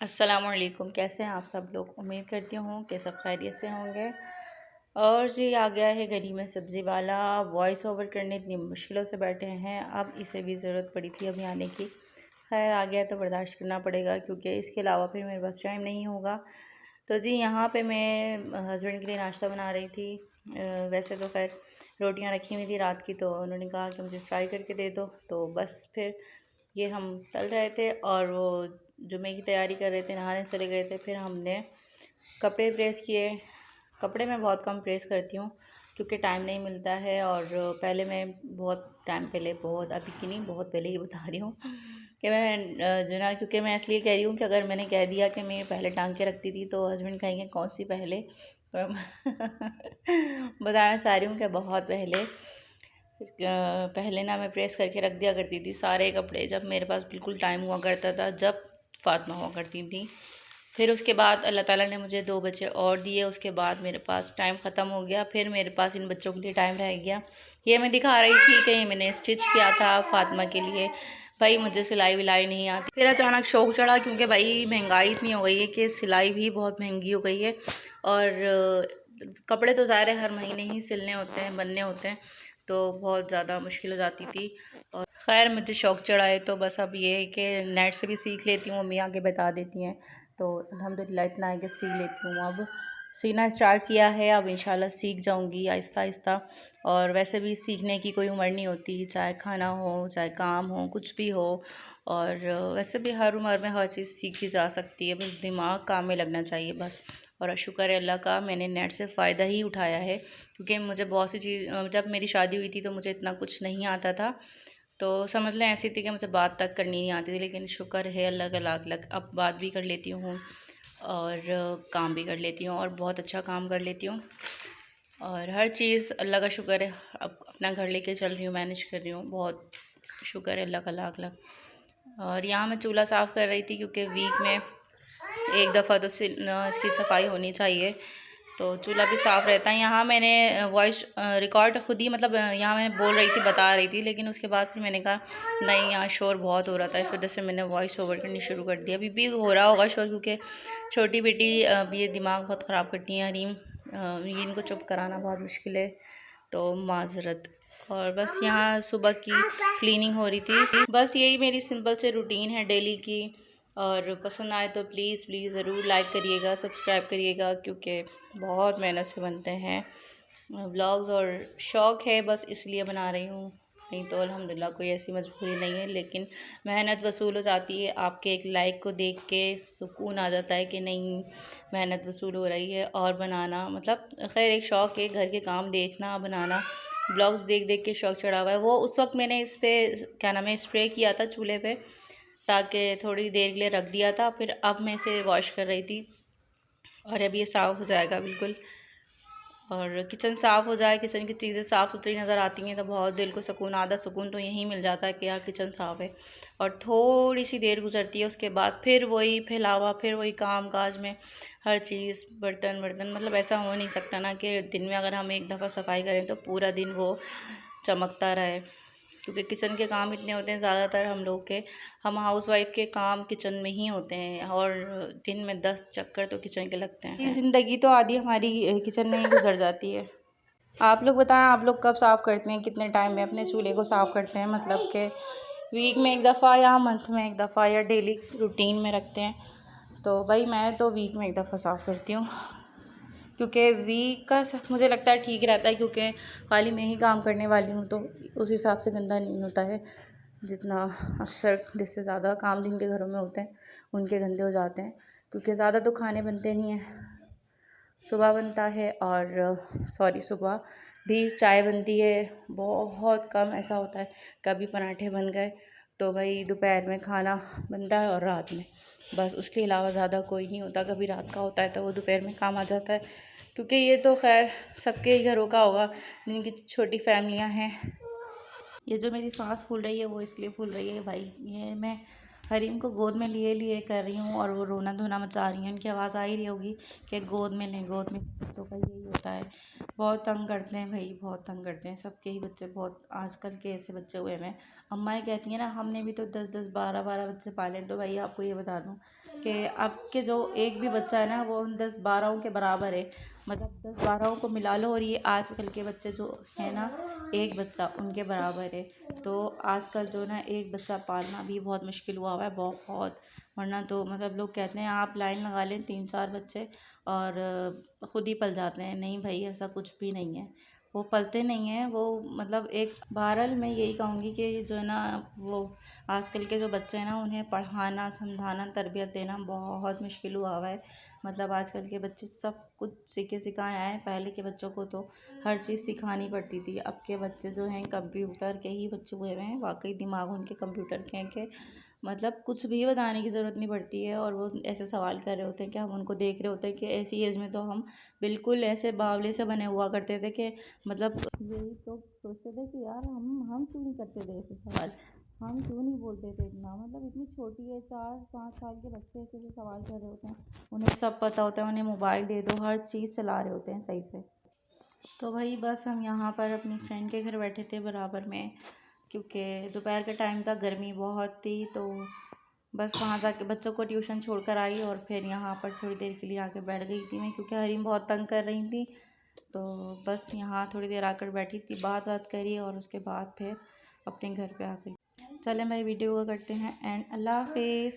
अस्सलामुअलैकुम। कैसे हैं आप सब लोग? उम्मीद करती हूँ कि सब खैरियत से होंगे। और जी आ गया है गली में सब्ज़ी वाला। वॉइस ओवर करने इतनी मुश्किलों से बैठे हैं, अब इसे भी ज़रूरत पड़ी थी अभी आने की। खैर आ गया तो बर्दाश्त करना पड़ेगा, क्योंकि इसके अलावा फिर मेरे पास टाइम नहीं होगा। तो जी यहाँ पे मैं हस्बैंड के लिए नाश्ता बना रही थी। वैसे तो खैर रोटियां रखी हुई थी रात की, तो उन्होंने कहा कि मुझे फ्राई करके दे दो, तो बस फिर ये हम तल रहे थे और वो जुमे की तैयारी कर रहे थे, नहाने चले गए थे। फिर हमने कपड़े प्रेस किए। कपड़े मैं बहुत कम प्रेस करती हूँ, क्योंकि टाइम नहीं मिलता है। और पहले मैं बहुत टाइम पहले, बहुत अभी की नहीं, बहुत पहले ही बता रही हूँ कि मैं जो ना, क्योंकि मैं इसलिए कह रही हूँ कि अगर मैंने कह दिया कि मैं पहले टांग के रखती थी तो हस्बैंड कहेंगे कौन सी पहले। तो बताना चाह रही हूँ कि बहुत पहले पहले ना मैं प्रेस करके रख दिया करती थी सारे कपड़े, जब मेरे पास बिल्कुल टाइम हुआ करता था, जब फातिमा हुआ करती थी। फिर उसके बाद अल्लाह ताला ने मुझे 2 बच्चे और दिए, उसके बाद मेरे पास टाइम ख़त्म हो गया। फिर मेरे पास इन बच्चों के लिए टाइम रह गया। ये मैं दिखा रही थी कि मैंने स्टिच किया था फातिमा के लिए। भाई मुझे सिलाई विलाई नहीं आती। फिर अचानक शौक़ चढ़ा, क्योंकि भाई महंगाई इतनी हो गई है कि सिलाई भी बहुत महंगी हो गई है। और कपड़े तो ज़ाहिर है हर महीने ही सिलने होते हैं, बनने होते हैं, तो बहुत ज़्यादा मुश्किल हो जाती थी। और ख़ैर मुझे शौक़ चढ़ा है, तो बस अब ये है कि नेट से भी सीख लेती हूँ, मम्मी आके बता देती हैं, तो अल्हम्दुलिल्लाह इतना है कि सीख लेती हूँ। अब सीना स्टार्ट किया है, अब इंशाल्लाह सीख जाऊँगी आहिस्ता आहिस्ता। और वैसे भी सीखने की कोई उम्र नहीं होती, चाहे खाना हो, चाहे काम हो, कुछ भी हो। और वैसे भी हर उम्र में हर चीज़ सीखी जा सकती है, बस दिमाग काम में लगना चाहिए बस। और शुक्र है अल्लाह का, मैंने नेट से फ़ायदा ही उठाया है, क्योंकि मुझे बहुत सी चीज़, जब मेरी शादी हुई थी तो मुझे इतना कुछ नहीं आता था। तो समझ लें ऐसी थी कि मुझे बात तक करनी नहीं आती थी, लेकिन शुक्र है अल्लाह का लाख लाख, अब बात भी कर लेती हूँ और काम भी कर लेती हूँ, और बहुत अच्छा काम कर लेती हूँ। और हर चीज़ अल्लाह का शुक्र है, अब अपना घर लेके चल रही हूँ, मैनेज कर रही हूँ, बहुत शुक्र है अल्लाह का लाख लाख। और यहाँ मैं चूल्हा साफ़ कर रही थी, क्योंकि वीक में एक दफ़ा तो इसकी सफाई होनी चाहिए, तो चूल्हा भी साफ़ रहता है। यहाँ मैंने वॉइस रिकॉर्ड ख़ुद ही, मतलब यहाँ मैं बोल रही थी, बता रही थी, लेकिन उसके बाद फिर मैंने कहा नहीं, यहाँ शोर बहुत हो रहा था, इस वजह से मैंने वॉइस ओवर करनी शुरू कर दिया। अभी भी हो रहा होगा शोर, क्योंकि छोटी बेटी ये दिमाग बहुत ख़राब करती हैं हरीम, ये इनको चुप कराना बहुत मुश्किल है, तो माज़रत। और बस यहाँ सुबह की क्लीनिंग हो रही थी। बस यही मेरी सिंपल से रूटीन है डेली की। और पसंद आए तो प्लीज़ प्लीज़ ज़रूर लाइक करिएगा, सब्सक्राइब करिएगा, क्योंकि बहुत मेहनत से बनते हैं व्लॉग्स, और शौक़ है बस इसलिए बना रही हूँ, नहीं तो अल्हम्दुलिल्लाह कोई ऐसी मजबूरी नहीं है। लेकिन मेहनत वसूल हो जाती है, आपके एक लाइक को देख के सुकून आ जाता है कि नहीं मेहनत वसूल हो रही है। और बनाना मतलब खैर एक शौक़ है, घर के काम देखना, बनाना, ब्लॉग्स देख देख के शौक़ चढ़ा हुआ है। वो उस वक्त मैंने इस पर क्या नाम है, स्प्रे किया था चूल्हे पे, ताकि थोड़ी देर के लिए रख दिया था, फिर अब मैं इसे वॉश कर रही थी, और अब ये साफ़ हो जाएगा बिल्कुल। और किचन साफ़ हो जाए, किचन की चीज़ें साफ़ सुथरी नज़र आती हैं तो बहुत दिल को सुकून, आधा सुकून तो यहीं मिल जाता है कि यार किचन साफ़ है। और थोड़ी सी देर गुजरती है, उसके बाद फिर वही फैलावा, फिर वही काम काज में हर चीज़, बर्तन बर्तन, मतलब ऐसा हो नहीं सकता ना कि दिन में अगर हम एक दफ़ा सफाई करें तो पूरा दिन वो चमकता रहे, क्योंकि किचन के काम इतने होते हैं ज़्यादातर हम लोग के, हम हाउसवाइफ के काम किचन में ही होते हैं, और दिन में 10 चक्कर तो किचन के लगते हैं। ज़िंदगी तो आधी हमारी किचन में ही गुजर जाती है। आप लोग बताएं, आप लोग कब साफ़ करते हैं, कितने टाइम में अपने चूल्हे को साफ़ करते हैं? मतलब कि वीक में एक दफ़ा, या मंथ में एक दफ़ा, या डेली रूटीन में रखते हैं? तो भाई मैं तो वीक में एक दफ़ा साफ़ करती हूँ, क्योंकि वीक का मुझे लगता है ठीक रहता है, क्योंकि खाली मैं ही काम करने वाली हूँ, तो उस हिसाब से गंदा नहीं होता है जितना अक्सर, जिससे ज़्यादा काम जिनके घरों में होते हैं उनके गंदे हो जाते हैं, क्योंकि ज़्यादा तो खाने बनते नहीं हैं। सुबह बनता है, और सुबह भी चाय बनती है, बहुत कम ऐसा होता है कभी पराठे बन गए, तो भाई दोपहर में खाना बनता है, और रात में बस, उसके अलावा ज़्यादा कोई नहीं होता। कभी रात का होता है तो वो दोपहर में काम आ जाता है, क्योंकि ये तो खैर सबके ही घरों का होगा जिनकी छोटी फैमिलियां हैं। ये जो मेरी सांस फूल रही है वो इसलिए फूल रही है भाई, ये मैं हरीम को गोद में लिए लिए कर रही हूँ और वो रोना धोना मचा रही हैं। उनकी आवाज़ आ ही रही होगी कि गोद में लें, गोद में। बच्चों का यही होता है, बहुत तंग करते हैं भाई, बहुत तंग करते हैं। सबके ही बच्चे बहुत आजकल के ऐसे बच्चे हुए हैं। अम्माएँ कहती हैं ना, हमने भी तो 10-10 12-12 बच्चे पाले। तो भाई आपको ये बता दूँ कि आपके जो एक भी बच्चा है ना, वो उन 10-12 के बराबर है। मतलब 10-12 को मिला लो, और ये आजकल के बच्चे जो है ना, एक बच्चा उनके बराबर है। तो आजकल जो ना एक बच्चा पालना भी बहुत मुश्किल हुआ है, बहुत। वरना तो मतलब लोग कहते हैं आप लाइन लगा लें 3-4 बच्चे और ख़ुद ही पल जाते हैं। नहीं भाई, ऐसा कुछ भी नहीं है, वो पलते नहीं हैं। वो मतलब एक बहरहाल मैं यही कहूँगी कि जो है ना, वो आजकल के जो बच्चे हैं ना, उन्हें पढ़ाना, समझाना, तरबियत देना बहुत मुश्किल हुआ है। मतलब आजकल के बच्चे सब कुछ सीखे सिखाए आए हैं। पहले के बच्चों को तो हर चीज़ सिखानी पड़ती थी। अब के बच्चे जो हैं कंप्यूटर के ही बच्चे हुए हैं। वाकई दिमाग उनके कंप्यूटर के हैं कि मतलब कुछ भी बताने की ज़रूरत नहीं पड़ती है, और वो ऐसे सवाल कर रहे होते हैं कि हम उनको देख रहे होते हैं कि ऐसी एज में तो हम बिल्कुल ऐसे बावले से बने हुआ करते थे कि मतलब यही तो सोचते थे कि यार हम क्यों नहीं करते थे ऐसे सवाल, हम क्यों नहीं बोलते थे इतना। मतलब इतनी छोटी है, 4-5 साल के बच्चे ऐसे ऐसे सवाल कर रहे होते हैं, उन्हें सब पता होता है, उन्हें मोबाइल दे दो, हर चीज़ चला रहे होते हैं सही से। तो भाई बस हम यहाँ पर अपनी फ्रेंड के घर बैठे थे बराबर में, क्योंकि दोपहर का टाइम था, गर्मी बहुत थी। तो बस वहाँ जाके बच्चों को ट्यूशन छोड़कर आई, और फिर यहाँ पर थोड़ी देर के लिए आके बैठ गई थी मैं, क्योंकि हरीम बहुत तंग कर रही थी। तो बस यहाँ थोड़ी देर आकर बैठी थी, बात करी, और उसके बाद फिर अपने घर पे आ गई। चलें भाई, वीडियो को करते हैं एंड अल्लाह हाफिज़।